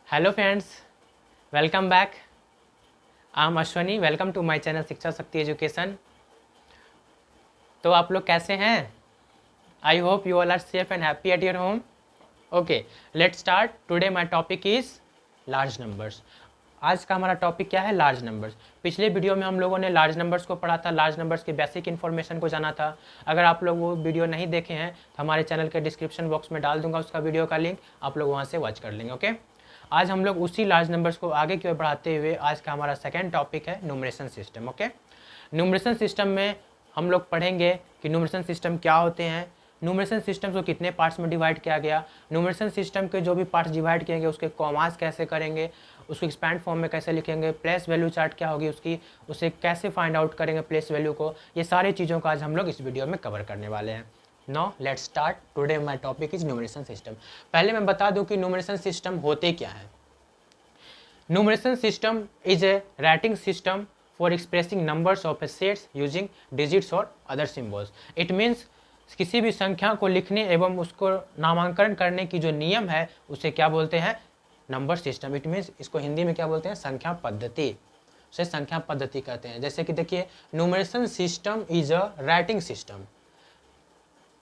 Hello friends, welcome back. I am Ashwani. Welcome to my channel Shiksha Shakti education. तो आप लोग कैसे हैं? I hope you all are safe and happy at your home. Okay, let's start. Today my topic is large numbers. आज का हमारा topic क्या है? Large numbers. पिछले वीडियो में हम लोगों ने लार्ज नंबर्स को पढ़ा था, लार्ज नंबर्स की बेसिक इन्फॉर्मेशन को जाना था। अगर आप लोग वो वीडियो नहीं देखे हैं तो हमारे चैनल के डिस्क्रिप्शन बॉक्स में डाल दूंगा उसका वीडियो का लिंक, आप लोग वहाँ से वॉच कर लेंगे। ओके, आज हम लोग उसी लार्ज नंबर्स को आगे की ओर बढ़ाते हुए आज का हमारा सेकेंड टॉपिक है numeration system. Okay, numeration system में हम लोग पढ़ेंगे कि न्यूमरेशन सिस्टम क्या होते हैं, न्यूमरेशन सिस्टम को कितने पार्ट्स में डिवाइड किया गया, न्यूमरेशन सिस्टम के जो भी पार्ट्स डिवाइड किए गए उसके कॉमास कैसे करेंगे, उसको एक्सपैंड फॉर्म में कैसे लिखेंगे, प्लेस वैल्यू चार्ट क्या होगी उसकी, उसे कैसे फाइंड आउट करेंगे प्लेस वैल्यू को। ये सारी चीज़ों का आज हम लोग इस वीडियो में कवर करने वाले हैं। Now let's start. Today my topic is numeration system. पहले मैं बता दूं कि न्यूमरेशन सिस्टम होते क्या है। Numeration system is a writing system for expressing numbers of A sets using digits और अदर सिम्बल्स। इट मीन्स किसी भी संख्या को लिखने एवं उसको नामांकन करने की जो नियम है उसे क्या बोलते हैं? Number system. इट मीन्स इसको हिंदी में क्या बोलते हैं? संख्या पद्धति। उसे संख्या पद्धति कहते हैं। जैसे कि देखिए, numeration system is a writing system.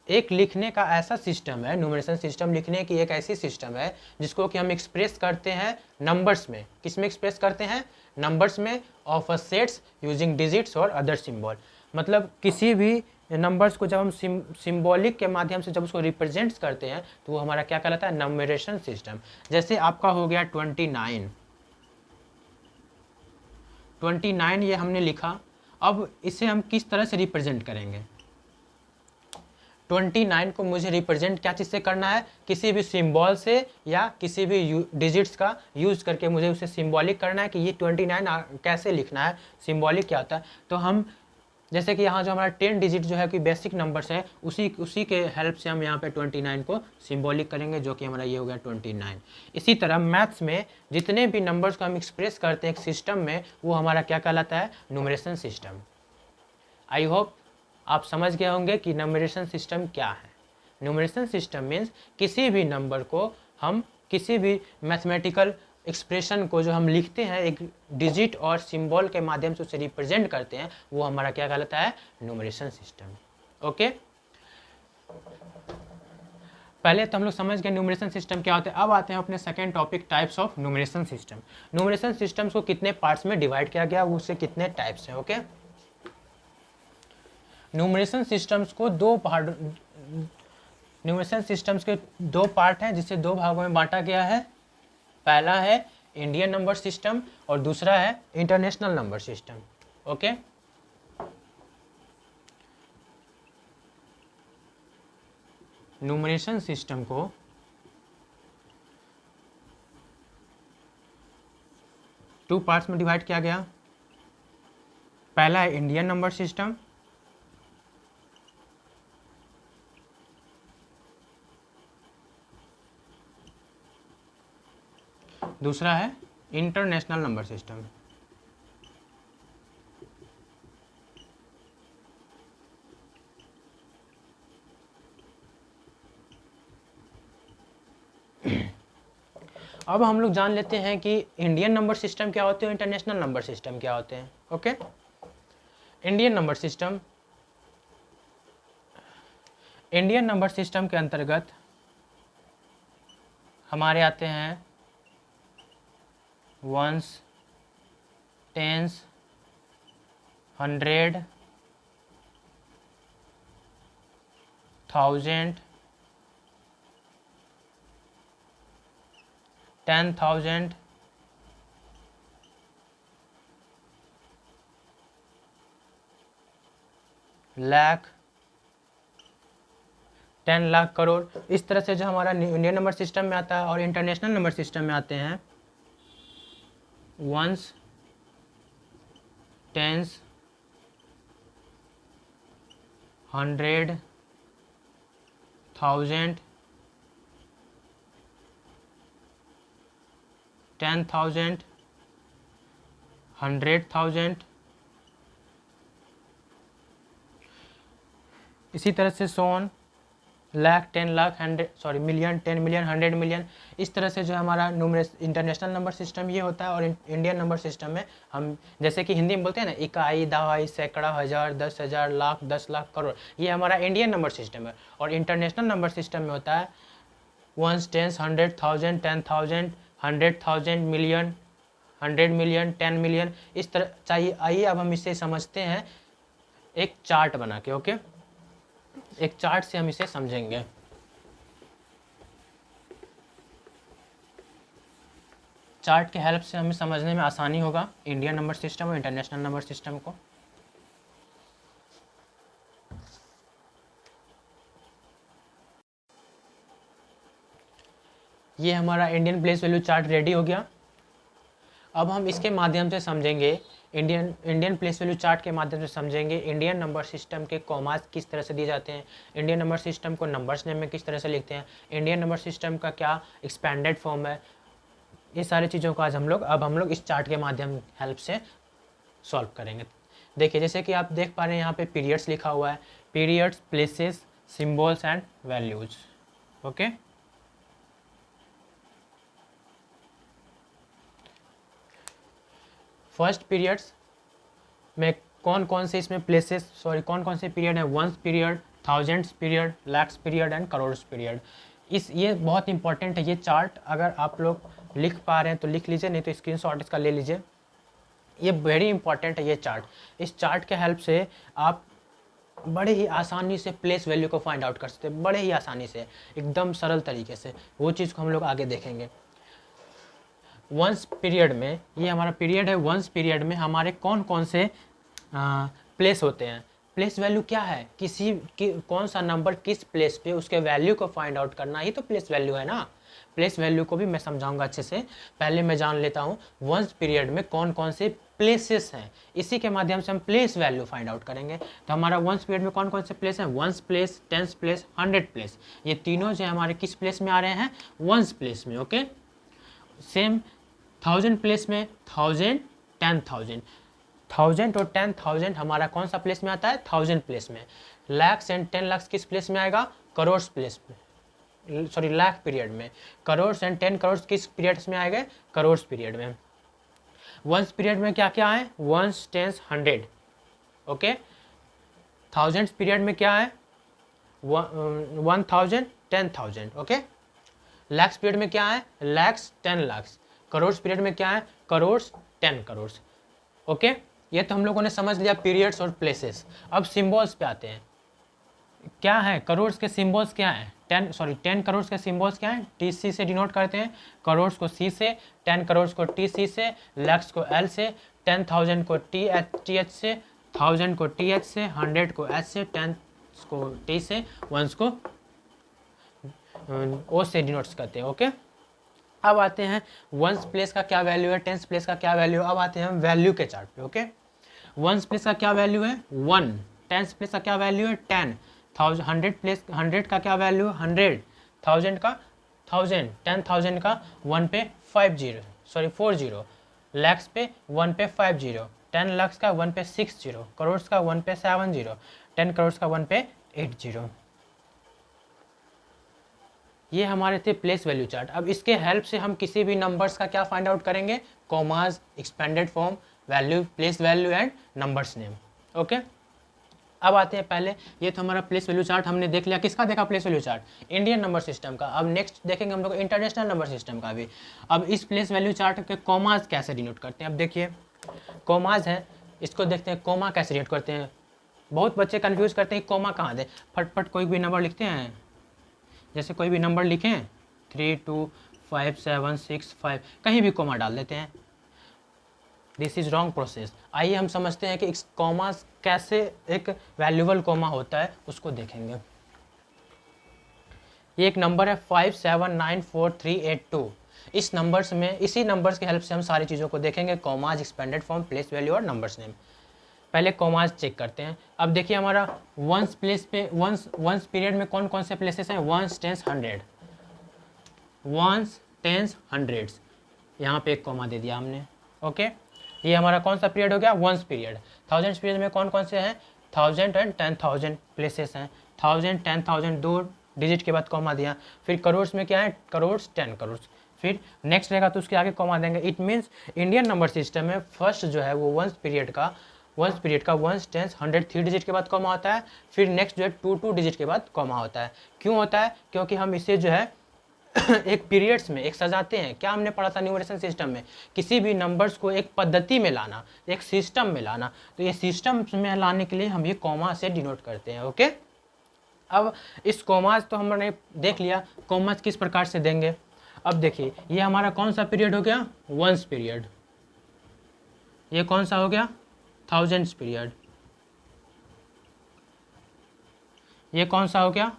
एक लिखने का ऐसा सिस्टम है, न्यूमरेशन सिस्टम लिखने की एक ऐसी सिस्टम है जिसको कि हम एक्सप्रेस करते हैं नंबर्स में। किस में एक्सप्रेस करते हैं? नंबर्स में, of a sets using digits और अदर सिंबल। मतलब किसी भी नंबर्स को जब हम सिंबॉलिक के माध्यम से जब उसको रिप्रेजेंट्स करते हैं तो वो हमारा क्या कहलाता है? Numeration system. जैसे आपका हो गया 29। 29 ये हमने लिखा। अब इसे हम किस तरह से रिप्रेजेंट करेंगे? 29 को मुझे रिप्रेजेंट क्या चीज़ से करना है? किसी भी सिंबल से या किसी भी डिजिट्स का यूज करके मुझे उसे सिंबॉलिक करना है कि ये 29 कैसे लिखना है, सिंबॉलिक क्या होता है। तो हम जैसे कि यहाँ जो हमारा 10 डिजिट जो है कि बेसिक नंबर्स है, उसी के हेल्प से हम यहाँ पे 29 को सिंबॉलिक करेंगे, जो कि हमारा ये हो गया 29। इसी तरह मैथ्स में जितने भी नंबर्स को हम एक्सप्रेस करते हैं एक सिस्टम में, वो हमारा क्या कहलाता है? Numeration system. आई होप आप समझ गए होंगे कि न्यूमरेशन सिस्टम क्या है। न्यूमरेशन सिस्टम मीन्स किसी भी नंबर को हम किसी भी मैथमेटिकल एक्सप्रेशन को जो हम लिखते हैं एक डिजिट और सिंबल के माध्यम से उसे रिप्रेजेंट करते हैं, वो हमारा क्या कहलाता है? Numeration system. ओके, पहले तो हम लोग समझ गए न्यूमरेशन सिस्टम क्या होता है। अब आते हैं अपने second topic, types of numeration system. Numeration systems को कितने पार्ट्स में डिवाइड किया गया, उससे कितने टाइप्स हैं। ओके, न्यूमरेशन सिस्टम्स को दो पार्ट, न्यूमरेशन सिस्टम्स के दो पार्ट हैं जिसे दो भागों में बांटा गया है। पहला है इंडियन नंबर सिस्टम और दूसरा है international number system. Okay, numeration system को टू पार्ट्स में डिवाइड किया गया। पहला है इंडियन नंबर सिस्टम, दूसरा है इंटरनेशनल नंबर सिस्टम। अब हम लोग जान लेते हैं कि इंडियन नंबर सिस्टम क्या होते हैं, इंटरनेशनल नंबर सिस्टम क्या होते हैं। Okay, Indian number system, Indian number system के अंतर्गत हमारे आते हैं वंस, टेंस, 100, 1000, 10,000, लाख, 10 लाख, करोड़। इस तरह से जो हमारा इंडियन नंबर सिस्टम में आता है। और इंटरनेशनल नंबर सिस्टम में आते हैं वंस, टेंस, 100, 1000, 10,000, 100,000, इसी तरह से सोन lakh, 10 lakh, 100 million, 10 million, 100 million, इस तरह से जो हमारा न्यूमरेस इंटरनेशनल नंबर सिस्टम ये होता है। और इंडियन नंबर सिस्टम में हम जैसे कि हिंदी में बोलते हैं ना, इकाई, दहाई, सैकड़ा, हज़ार, 10,000, लाख, 10 लाख, करोड़, ये हमारा इंडियन नंबर सिस्टम है। और इंटरनेशनल नंबर सिस्टम में होता है ones, tens, 100,000, 10,000, 100,000, million, 100 million, 10 million, इस तरह चाहिए। आइए अब हम इसे समझते हैं एक चार्ट बना के। ओके, एक चार्ट से हम इसे समझेंगे। चार्ट के हेल्प से हमें समझने में आसानी होगा इंडियन नंबर सिस्टम और इंटरनेशनल नंबर सिस्टम को। ये हमारा Indian place value chart ready हो गया। अब हम इसके माध्यम से समझेंगे इंडियन प्लेस वैल्यू चार्ट के माध्यम से समझेंगे इंडियन नंबर सिस्टम के कॉमास किस तरह से दिए जाते हैं, इंडियन नंबर सिस्टम को नंबर्स नेम में किस तरह से लिखते हैं, इंडियन नंबर सिस्टम का क्या एक्सपेंडेड फॉर्म है। ये सारी चीज़ों को आज हम लोग इस चार्ट के माध्यम हेल्प से सॉल्व करेंगे। देखिए, जैसे कि आप देख पा रहे हैं यहाँ पे पीरियड्स लिखा हुआ है, periods, places, symbols and values. Okay, first periods में कौन कौन से इसमें कौन कौन से पीरियड है, ones period, thousands period, lakhs period and crores period. ये बहुत इंपॉर्टेंट है ये चार्ट। अगर आप लोग लिख पा रहे हैं तो लिख लीजिए, नहीं तो स्क्रीनशॉट इसका ले लीजिए। ये वेरी इंपॉर्टेंट है ये चार्ट। इस चार्ट के हेल्प से आप बड़े ही आसानी से प्लेस वैल्यू को फाइंड आउट कर सकते हैं, बड़े ही आसानी से, एकदम सरल तरीके से। वो चीज़ को हम लोग आगे देखेंगे। वंस पीरियड में, ये हमारा पीरियड है, वंस पीरियड में हमारे कौन कौन से प्लेस होते हैं। प्लेस वैल्यू क्या है, कौन सा नंबर किस प्लेस पे, उसके वैल्यू को फाइंड आउट करना ही तो प्लेस वैल्यू है ना। प्लेस वैल्यू को भी मैं समझाऊंगा अच्छे से, पहले मैं जान लेता हूँ वंस पीरियड में कौन कौन से प्लेसेस हैं, इसी के माध्यम से हम प्लेस वैल्यू फाइंड आउट करेंगे। तो हमारा वंस पीरियड में कौन कौन से प्लेस हैं, ones place, tens place, 100 place, ये तीनों जो हमारे किस प्लेस में आ रहे हैं, वंस प्लेस में। ओके, सेम 1000 प्लेस में 1000, 10,000, 1000 और 10,000 हमारा कौन सा प्लेस में आता है, 1000 प्लेस में। लैक्स एंड 10 लाख किस प्लेस में आएगा, करोड़ प्लेस में, सॉरी लाख पीरियड में। करोड़ एंड 10 करोड़ किस पीरियड्स में आएगा, करोड़ पीरियड में। वंस पीरियड में क्या क्या है, ones, tens, 100। Okay, thousands period में क्या है, 1000, 10,000। ओके, लैक्स पीरियड में क्या है, लैक्स, 10 लाख। करोड़ पीरियड में क्या है, करोड़, 10 करोड़। ओके, ये तो हम लोगों ने समझ लिया पीरियड्स और प्लेसेस। अब सिंबल्स पे आते हैं। क्या है, करोड़ के सिंबल्स क्या है, 10 करोड़ के सिंबल्स क्या है, TC से डिनोट करते हैं, करोड़ को C से, 10 करोड़ को TC से, लैक्स को L से, 10,000 को TH से, 1000 को TH से, 100 को S से, 10 को T से, वंस को O से डिनोट्स करते हैं। ओके, अब आते हैं वंस प्लेस का क्या वैल्यू है, टेंस प्लेस का क्या वैल्यू है। अब आते हैं हम वैल्यू के चार्ट पे। ओके, वंस प्लेस का क्या वैल्यू है, 1, टेंस प्लेस का क्या वैल्यू है, 10, 100 का क्या वैल्यू है, 100, 1000 का 1000, 10,000 का 1 पे 40, लैक्स पे 1 पे 50, 10 लाख का 1 पे 60, करोड़ का 1 पे 70, 10 करोड़ का 1 पे 80। ये हमारे थे प्लेस वैल्यू चार्ट। अब इसके हेल्प से हम किसी भी नंबर्स का क्या फाइंड आउट करेंगे, commas, expanded form, value, place value and numbers name. Okay, अब आते हैं पहले, ये तो हमारा प्लेस वैल्यू चार्ट हमने देख लिया। किसका देखा place value chart, Indian number system का। अब नेक्स्ट देखेंगे हम लोग इंटरनेशनल नंबर सिस्टम का भी। अब इस प्लेस वैल्यू चार्ट के कॉमास कैसे डिनोट करते हैं। अब देखिए, कॉमास है, इसको देखते हैं कोमा कैसे डिनोट करते हैं। बहुत बच्चे कन्फ्यूज करते हैं कोमा कहाँ दें, फटफट कोई भी नंबर लिखते हैं, जैसे कोई भी नंबर लिखें 3, 2, 5, 7, 6, 5, कहीं भी कोमा डाल देते हैं। This is wrong process. आइए हम समझते हैं कि कोमा कैसे एक वैल्यूबल कोमा होता है, उसको देखेंगे। ये एक नंबर है 579438 इस नंबर्स में, इसी नंबर्स की हेल्प से हम सारी चीज़ों को देखेंगे, commas, expanded form, place value और नंबर्स नेम। पहले कॉमाज चेक करते हैं। अब देखिए हमारा वंस प्लेस पे वंस पीरियड में कौन कौन से प्लेसेस हैं, वंस, टेंस, 100, वंस, टेंस, 100, यहाँ पे एक कॉमा दे दिया हमने। ओके, ये हमारा कौन सा पीरियड हो गया, वंस पीरियड। थाउजेंड्स पीरियड में कौन कौन से हैं, 1000 एंड 10,000 प्लेसेस हैं। 1000, 10,000 दो डिजिट के बाद कॉमा दिया, फिर करोड़ में क्या है, करोड़ 10 करोड़, फिर नेक्स्ट रहेगा तो उसके आगे कॉमा देंगे। It means Indian number system में फर्स्ट जो है वो वंस पीरियड का वंस टेंस 100 3 डिजिट के बाद कॉमा होता है, फिर नेक्स्ट जो है 2 डिजिट के बाद कॉमा होता है। क्यों होता है, क्योंकि हम इसे जो है एक पीरियड्स में एक सजाते हैं। क्या हमने पढ़ा था न्यूमरेशन सिस्टम में, किसी भी नंबर्स को एक पद्धति में लाना, एक सिस्टम में लाना, तो ये सिस्टम में लाने के लिए हम ये कॉमा से डिनोट करते हैं। ओके, अब इस कॉमास तो हमने देख लिया कॉमास किस प्रकार से देंगे। अब देखिए ये हमारा कौन सा पीरियड हो गया, वंस पीरियड। ये कौन सा हो गया, थाउजेंड्स पीरियड। ये कौन सा हो गया,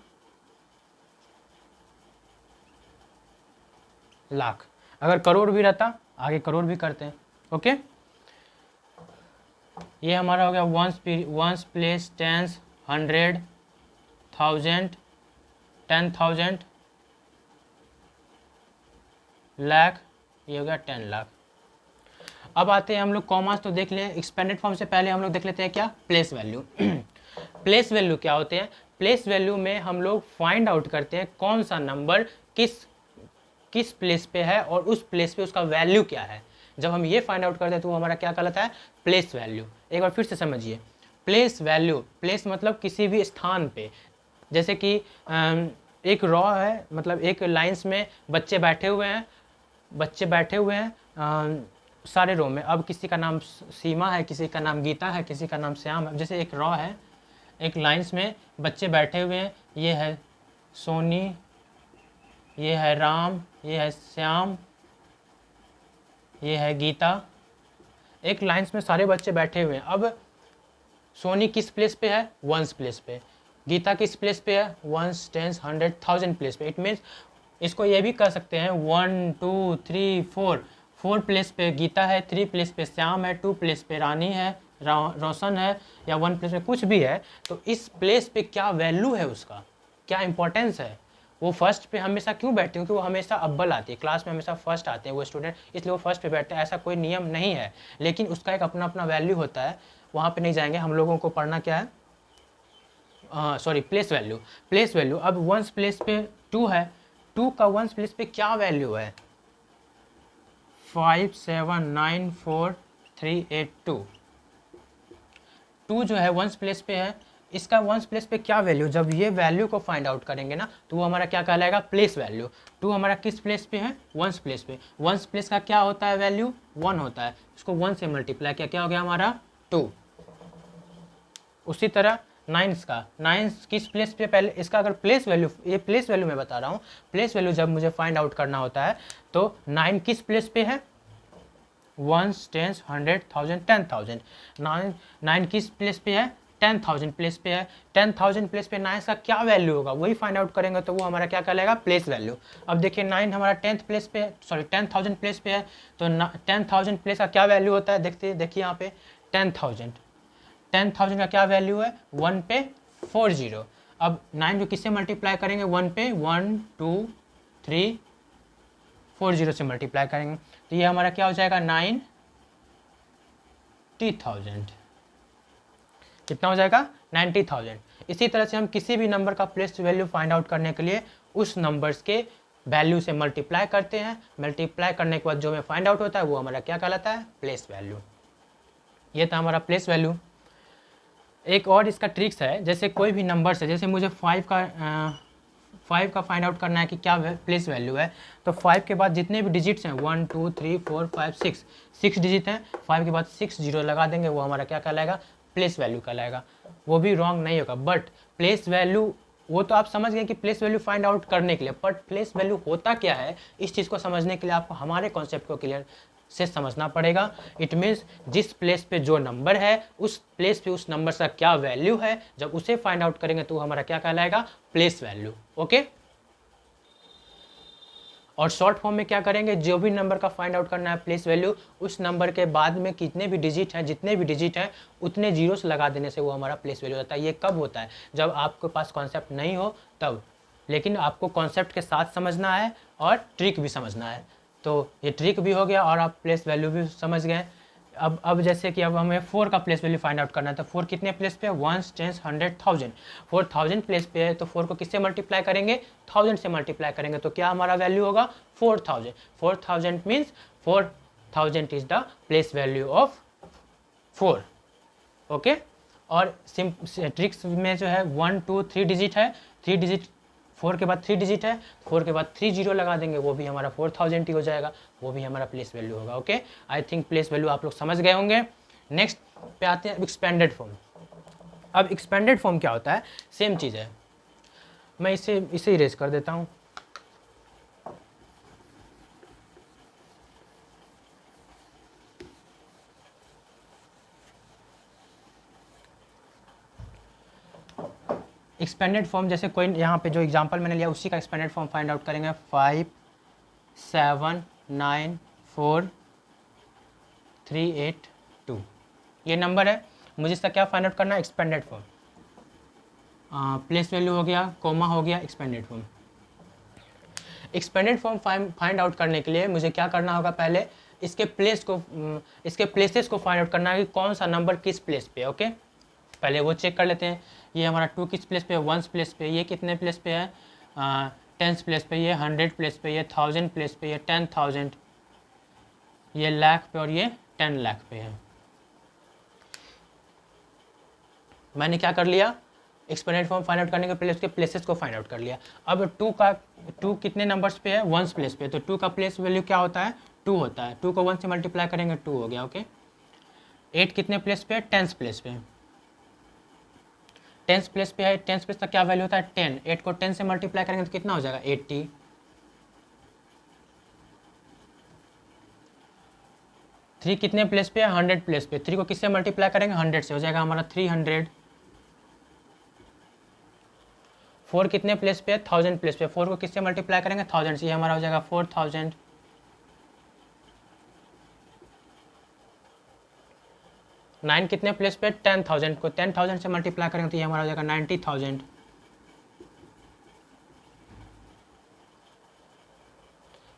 लाख। अगर करोड़ भी रहता आगे करोड़ भी करते हैं। ओके, ये हमारा हो गया वंस प्लेस टेंस 100 1000 10,000 लाख, ये हो गया 10 लाख। अब आते हैं हम लोग कॉमास तो देख लें, एक्सपेंडेड फॉर्म से पहले हम लोग देख लेते हैं क्या, प्लेस वैल्यू। प्लेस वैल्यू क्या होते हैं, प्लेस वैल्यू में हम लोग फाइंड आउट करते हैं कौन सा नंबर किस प्लेस पे है और उस प्लेस पे उसका वैल्यू क्या है। जब हम ये फाइंड आउट करते हैं तो वो हमारा क्या कहलाता है, प्लेस वैल्यू। एक बार फिर से समझिए, प्लेस वैल्यू, प्लेस मतलब किसी भी स्थान पे, जैसे कि एक रॉ है, मतलब एक लाइंस में बच्चे बैठे हुए हैं सारे रो में। अब किसी का नाम सीमा है, किसी का नाम गीता है, किसी का नाम श्याम है। जैसे एक रॉ है, एक लाइंस में बच्चे बैठे हुए हैं, ये है सोनी, ये है राम, ये है श्याम, ये है गीता। एक लाइंस में सारे बच्चे बैठे हुए हैं। अब सोनी किस प्लेस पे है, वंस प्लेस पे। गीता किस प्लेस पे है, वंस टेंस 100 1000 प्लेस पे। इट मीन्स इसको ये भी कह सकते हैं 1 2 3 4 प्लेस पे गीता है, 3 प्लेस पे श्याम है, 2 प्लेस पे रानी है, रोशन है, या 1 प्लेस पे कुछ भी है। तो इस प्लेस पे क्या वैल्यू है, उसका क्या इंपॉर्टेंस है, वो फर्स्ट पे हमेशा क्यों बैठते हैं, क्योंकि वो हमेशा अव्वल आती है, क्लास में हमेशा फर्स्ट आते हैं वो स्टूडेंट, इसलिए वो फर्स्ट पे बैठते हैं। ऐसा कोई नियम नहीं है, लेकिन उसका एक अपना अपना वैल्यू होता है। वहाँ पे नहीं जाएंगे, हम लोगों को पढ़ना क्या है, sorry place value. Place value, अब वंस प्लेस पे 2 है, 2 का वंस प्लेस पे क्या वैल्यू है, 5794382। 2 जो है वंस प्लेस पे है, इसका वंस प्लेस पे क्या वैल्यू, जब ये वैल्यू को फाइंड आउट करेंगे ना तो वो हमारा क्या कहलाएगा, प्लेस वैल्यू। 2 हमारा किस प्लेस पे है, वंस प्लेस पे। वंस प्लेस का क्या होता है वैल्यू, 1 होता है, उसको 1 से मल्टीप्लाई किया, क्या हो गया हमारा 2। उसी तरह नाइन्स का, नाइन्स किस प्लेस पे, पहले इसका अगर प्लेस वैल्यू, ये प्लेस वैल्यू मैं बता रहा हूँ, प्लेस वैल्यू जब मुझे फाइंड आउट करना होता है तो 9 किस प्लेस पे है, 1 10 100 1000 10,000। 9 किस प्लेस पे है, 10,000 प्लेस पे है। 10,000 प्लेस पे 9 का क्या वैल्यू होगा, वही फाइंड आउट करेंगे तो वो हमारा क्या कहलाएगा, प्लेस वैल्यू। अब देखिए 9 हमारा 10th प्लेस पे, सॉरी 10,000 प्लेस पे है, तो 10,000 प्लेस का क्या वैल्यू होता है, देखिए यहाँ पे 10,000 का क्या वैल्यू है, 1 पे 40। अब 9 को किससे मल्टीप्लाई करेंगे, 1 पे 1 2 3 40 से मल्टीप्लाई करेंगे, तो ये हमारा क्या हो जाएगा 90,000। कितना हो जाएगा, 90,000। इसी तरह से हम किसी भी नंबर का प्लेस वैल्यू फाइंड आउट करने के लिए उस नंबर्स के वैल्यू से मल्टीप्लाई करते हैं। मल्टीप्लाई करने के बाद जो हमें फाइंड आउट होता है वो हमारा क्या कहलाता है, प्लेस वैल्यू। ये था हमारा प्लेस वैल्यू। एक और इसका ट्रिक्स है, जैसे कोई भी नंबर्स है, जैसे मुझे 5 का फाइंड आउट करना है कि क्या प्लेस वैल्यू है, तो 5 के बाद जितने भी डिजिट्स हैं 1 2 3 4 5 6 डिजिट हैं, 5 के बाद 6 जीरो लगा देंगे, वो हमारा क्या कहलाएगा, प्लेस वैल्यू कहलाएगा। वो भी रॉन्ग नहीं होगा, बट प्लेस वैल्यू, वो तो आप समझ गए कि प्लेस वैल्यू फाइंड आउट करने के लिए, बट प्लेस वैल्यू होता क्या है, इस चीज़ को समझने के लिए आपको हमारे कॉन्सेप्ट को क्लियर से समझना पड़ेगा। इट मीन्स जिस प्लेस पे जो नंबर है, उस प्लेस पे उस नंबर का क्या वैल्यू है, जब उसे फाइंड आउट करेंगे तो हमारा क्या कहलाएगा, प्लेस वैल्यू। ओके, और शॉर्ट फॉर्म में क्या करेंगे, जो भी नंबर का फाइंड आउट करना है प्लेस वैल्यू, उस नंबर के बाद में कितने भी डिजिट हैं, जितने भी डिजिट हैं उतने जीरोस लगा देने से वो हमारा प्लेस वैल्यू होता है। ये कब होता है, जब आपके पास कॉन्सेप्ट नहीं हो तब, लेकिन आपको कॉन्सेप्ट के साथ समझना है और ट्रिक भी समझना है। तो ये ट्रिक भी हो गया और आप प्लेस वैल्यू भी समझ गए। अब जैसे कि अब हमें 4 का प्लेस वैल्यू फाइंड आउट करना है, तो 4 कितने प्लेस पे है, 1 10 100 1000, 4000 प्लेस पे है, तो 4 को किससे मल्टीप्लाई करेंगे, 1000 से मल्टीप्लाई करेंगे, तो क्या हमारा वैल्यू होगा 4000। 4000 means 4000 is the place value of 4। Okay, और ट्रिक्स में जो है 1 2 3 डिजिट है, 3 डिजिट 4 के बाद 3 डिजिट है, 4 के बाद 3 जीरो लगा देंगे, वो भी हमारा 4000 ही हो जाएगा, वो भी हमारा प्लेस वैल्यू होगा। Okay, I think place value आप लोग समझ गए होंगे। नेक्स्ट पे आते हैं एक्सपेंडेड फॉर्म। अब एक्सपेंडेड फॉर्म क्या होता है, सेम चीज़ है, मैं इसे इरेज कर देता हूँ। एक्सपेंडेड फॉर्म जैसे कोई यहाँ पे जो एग्जांपल मैंने लिया उसी का एक्सपेंडेड फॉर्म फाइंड आउट करेंगे। 5 7 9 4 3 8 2 ये नंबर है, मुझे इसका क्या फाइंड आउट करना है, एक्सपेंडेड फॉर्म। प्लेस वैल्यू हो गया, कोमा हो गया, expanded form. Expanded form find out करने के लिए मुझे क्या करना होगा, पहले इसके प्लेसेस को फाइंड आउट करना है कि कौन सा नंबर किस प्लेस पे है। ओके, पहले वो चेक कर लेते हैं। ये हमारा 2 किस प्लेस पे है, 1 प्लेस पे, ये कितने प्लेस पे है, 10 प्लेस पे, ये 100 प्लेस पे, ये 1000 प्लेस पे, ये 10,000, ये लाख पे और ये 10 लाख पे है। मैंने क्या कर लिया, एक्सपेंडेड फॉर्म फाइंड आउट करने के पहले उसके प्लेसेस को फाइंड आउट कर लिया। अब 2 कितने नंबर्स पे है, 1 प्लेस पे, तो 2 का प्लेस वैल्यू क्या होता है, 2 होता है। 2 को 1 से मल्टीप्लाई करेंगे 2 हो गया। ओके, 8 कितने प्लेस पे है, 10 प्लेस पे, 10 प्लेस पे है, 10 प्लेस का क्या वैल्यू होता है 10, 8 को 10 से मल्टीप्लाई करेंगे तो कितना हो जाएगा 80। 3 कितने प्लेस पे है, 100 प्लेस पे, 3 को किससे मल्टीप्लाई करेंगे 100 से, हो जाएगा हमारा 300। 4 कितने प्लेस पे है, 1000 प्लेस पे, 4 को किससे मल्टीप्लाई करेंगे 1000 से, ये हमारा हो जाएगा 4000। 9 कितने प्लेस पे, 10,000 को 10,000 से मल्टीप्लाई करेंगे तो ये हमारा हो जाएगा 90,000।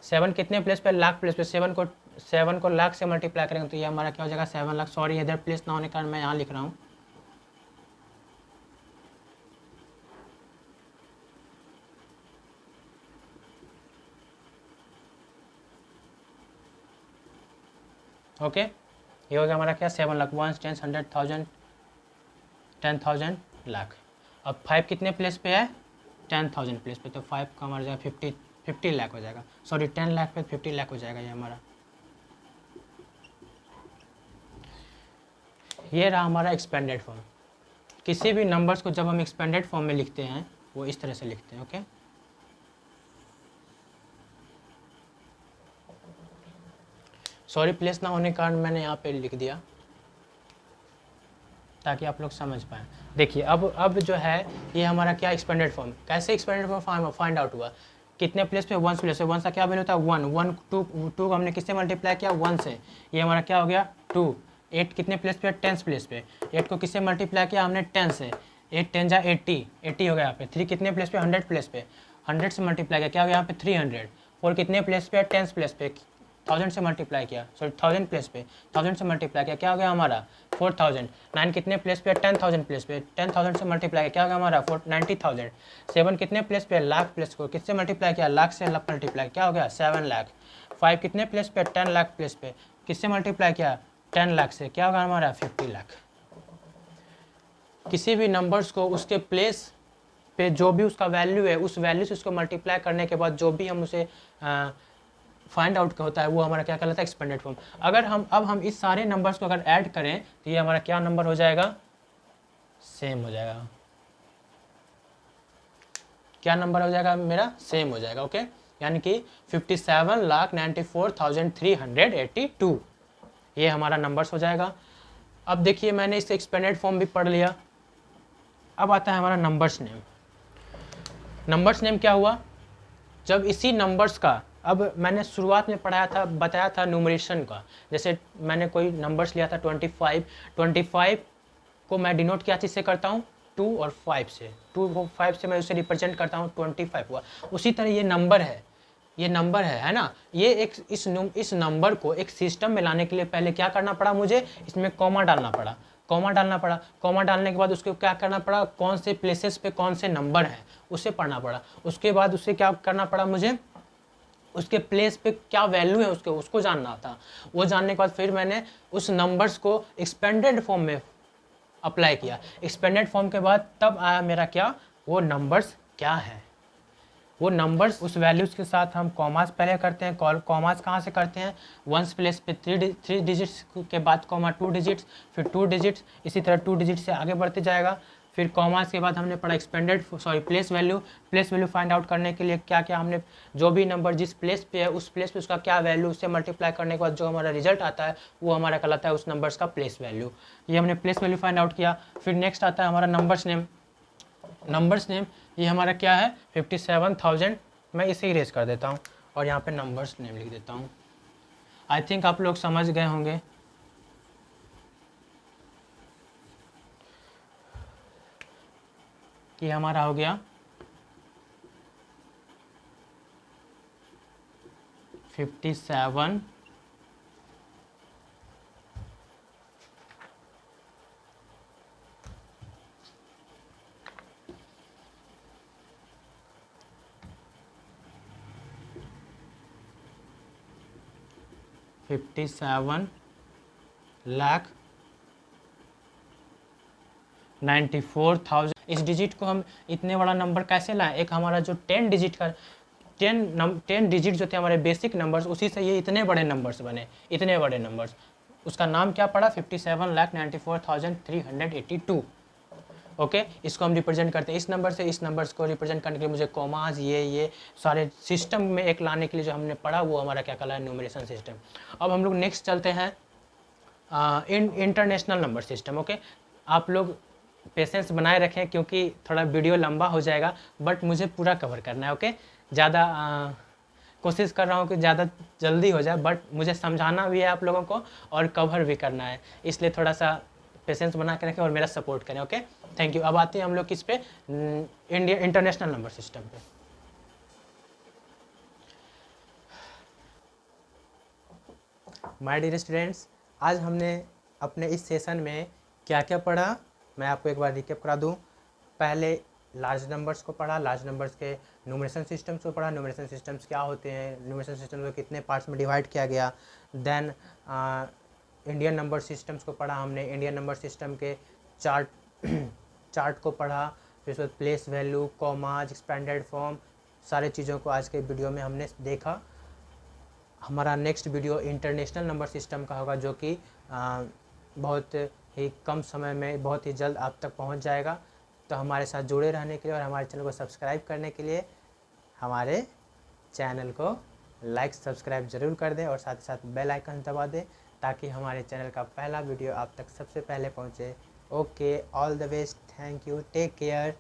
7 कितने प्लेस पे, लाख प्लेस पे, 7 को लाख से मल्टीप्लाई करेंगे तो ये हमारा क्या हो जाएगा 7 लाख। सॉरी, इधर प्लेस ना होने के कारण मैं यहाँ लिख रहा हूँ। ओके, ये हो गया हमारा क्या 7 लाख, 1 10 100 1000 10,000 लाख। अब 5 कितने प्लेस पे है, 10,000 प्लेस पे, तो 5 का हमारा जाएगा 50 लाख हो जाएगा। सॉरी, 10 लाख पे 50 लाख हो जाएगा ये हमारा। ये रहा हमारा एक्सपेंडेड फॉर्म। किसी भी नंबर्स को जब हम एक्सपेंडेड फॉर्म में लिखते हैं वो इस तरह से लिखते हैं। ओके, सॉरी, प्लेस ना होने के कारण मैंने यहाँ पे लिख दिया ताकि आप लोग समझ पाएँ। देखिए अब जो है ये हमारा क्या एक्सपेंडेड फॉर्म, कैसे एक्सपेंडेड फॉर्म फाइंड आउट हुआ, कितने प्लेस पे, 1 प्लेस पे, 1 का क्या वैल्यू होता है 1 2 को हमने किससे मल्टीप्लाई किया 1 से, ये हमारा क्या हो गया 2। 8 कितने प्लेस पे, 10 प्लेस पे, 8 को किससे मल्टीप्लाई किया हमने 10 से, 8 10 जा 80 हो गया यहाँ पे। 3 कितने प्लेस पे, 100 प्लेस पे, 100 से मल्टीप्लाई किया क्या हो गया यहाँ पे 300। 4 कितने प्लेस पे, 10 प्लेस पे, 1000 से मल्टीप्लाई किया, सॉरी 1000 प्लेस पे, 1000 से मल्टीप्लाई किया क्या हो गया हमारा 4000। 9 कितने प्लेस पे, 10,000 प्लेस पे, 10,000 से मल्टीप्लाई किया क्या हो गया हमारा 90,000। 7 कितने प्लेस पे, लाख प्लेस को किससे मल्टीप्लाई किया, लाख से मल्टीप्लाई क्या हो गया 7 लाख। 5 कितने प्लेस पे, 10 लाख प्लेस पे, किससे मल्टीप्लाई किया 10 लाख से, क्या होगा हमारा 50 लाख। किसी भी नंबर्स को उसके प्लेस पे जो भी उसका वैल्यू है उस वैल्यू से उसको मल्टीप्लाई करने के बाद जो भी हम उसे फाइंड आउट का होता है वो हमारा क्या कहलाता है एक्सपेंडेड फॉर्म। अगर हम इस सारे नंबर्स को अगर ऐड करें तो ये हमारा क्या नंबर हो जाएगा, सेम हो जाएगा। क्या नंबर हो जाएगा मेरा, सेम हो जाएगा। ओके, यानी कि 57,94,382 ये हमारा नंबर्स हो जाएगा। अब देखिए मैंने इसे एक्सपेंडेड फॉर्म भी पढ़ लिया। अब आता है हमारा नंबर्स नेम। नंबर्स नेम क्या हुआ, जब इसी नंबर्स का, अब मैंने शुरुआत में पढ़ाया था, बताया था न्यूमरेशन का। जैसे मैंने कोई नंबर्स लिया था 25 को मैं डिनोट क्या चीज़ से करता हूँ 2 और 5 से, 2 को 5 से मैं उसे रिप्रेजेंट करता हूँ 25 हुआ। उसी तरह ये नंबर है, ये नंबर है ना, ये एक इस नंबर को एक सिस्टम में लाने के लिए पहले क्या करना पड़ा मुझे, इसमें कॉमा डालना पड़ा, कॉमा डालना पड़ा, कॉमा डालने के बाद उसको क्या करना पड़ा, कौन से प्लेसेस पे कौन से नंबर हैं उसे पढ़ना पड़ा, उसके बाद उसे क्या करना पड़ा मुझे, उसके प्लेस पे क्या वैल्यू है उसको जानना था। वो जानने के बाद फिर मैंने उस नंबर्स को एक्सपेंडेड फॉर्म में अप्लाई किया, एक्सपेंडेड फॉर्म के बाद तब आया मेरा क्या, वो नंबर्स क्या है, वो नंबर्स उस वैल्यूज़ के साथ हम कॉमास पहले करते हैं। कॉमास कहाँ से करते हैं, वंस प्लेस पे थ्री डिजिट्स के बाद कॉमा 2 डिजिट्स, फिर 2 डिजिट्स, इसी तरह 2 डिजिट से आगे बढ़ते जाएगा। फिर कॉमास के बाद हमने पढ़ा प्लेस वैल्यू फाइंड आउट करने के लिए क्या क्या हमने, जो भी नंबर जिस प्लेस पे है उस प्लेस पे उसका क्या वैल्यू, उससे मल्टीप्लाई करने के बाद जो हमारा रिजल्ट आता है वो हमारा कहलाता है उस नंबर्स का प्लेस वैल्यू। ये हमने प्लेस वैल्यू फाइंड आउट किया। फिर नेक्स्ट आता है हमारा नंबर्स नेम, ये हमारा क्या है 57,000, मैं इसे इरेज कर देता हूँ और यहाँ पे नंबर्स नेम लिख देता हूँ। आई थिंक आप लोग समझ गए होंगे। कि हमारा हो गया 57 57,94,000। इस डिजिट को हम इतने बड़ा नंबर कैसे लाएं, एक हमारा जो 10 डिजिट का 10 डिजिट जो थे हमारे बेसिक नंबर्स, उसी से ये इतने बड़े नंबर्स बने, इतने बड़े नंबर्स। उसका नाम क्या पड़ा, 57,94,382। ओके, इसको हम रिप्रेजेंट करते हैं इस नंबर से। इस नंबर्स को रिप्रेजेंट करने के लिए मुझे कॉमास ये सारे सिस्टम में एक लाने के लिए जो हमने पढ़ा वो हमारा क्या कहलाया, न्यूमरेशन सिस्टम। अब हम लोग नेक्स्ट चलते हैं इंटरनेशनल नंबर सिस्टम। ओके, आप लोग पेशेंस बनाए रखें क्योंकि थोड़ा वीडियो लंबा हो जाएगा, बट मुझे पूरा कवर करना है। ओके, ज़्यादा कोशिश कर रहा हूँ कि ज़्यादा जल्दी हो जाए, बट मुझे समझाना भी है आप लोगों को और कवर भी करना है, इसलिए थोड़ा सा पेशेंस बना के रखें और मेरा सपोर्ट करें। Okay, thank you. अब आते हैं हम लोग किस पे, इंडिया इंटरनेशनल नंबर सिस्टम पे। माय डियर स्टूडेंट्स, आज हमने अपने इस सेशन में क्या क्या पढ़ा, मैं आपको एक बार रिकैप करा दूं। पहले लार्ज नंबर्स को पढ़ा, लार्ज नंबर्स के न्यूमरेशन सिस्टम्स को पढ़ा, न्यूमरेशन सिस्टम्स क्या होते हैं, न्यूमरेशन सिस्टम को कितने पार्ट्स में डिवाइड किया गया। देन इंडियन नंबर सिस्टम्स को पढ़ा हमने, इंडियन नंबर सिस्टम के चार्ट को पढ़ा, फिर उसके बाद place value, commas, expanded form, सारे चीज़ों को आज के वीडियो में हमने देखा। हमारा next video international number system का होगा, जो कि बहुत ही कम समय में बहुत ही जल्द आप तक पहुंच जाएगा। तो हमारे साथ जुड़े रहने के लिए और हमारे चैनल को सब्सक्राइब करने के लिए हमारे चैनल को लाइक सब्सक्राइब ज़रूर कर दें और साथ ही साथ बेल आइकन दबा दें ताकि हमारे चैनल का पहला वीडियो आप तक सबसे पहले पहुंचे। Okay, all the best, thank you, take care.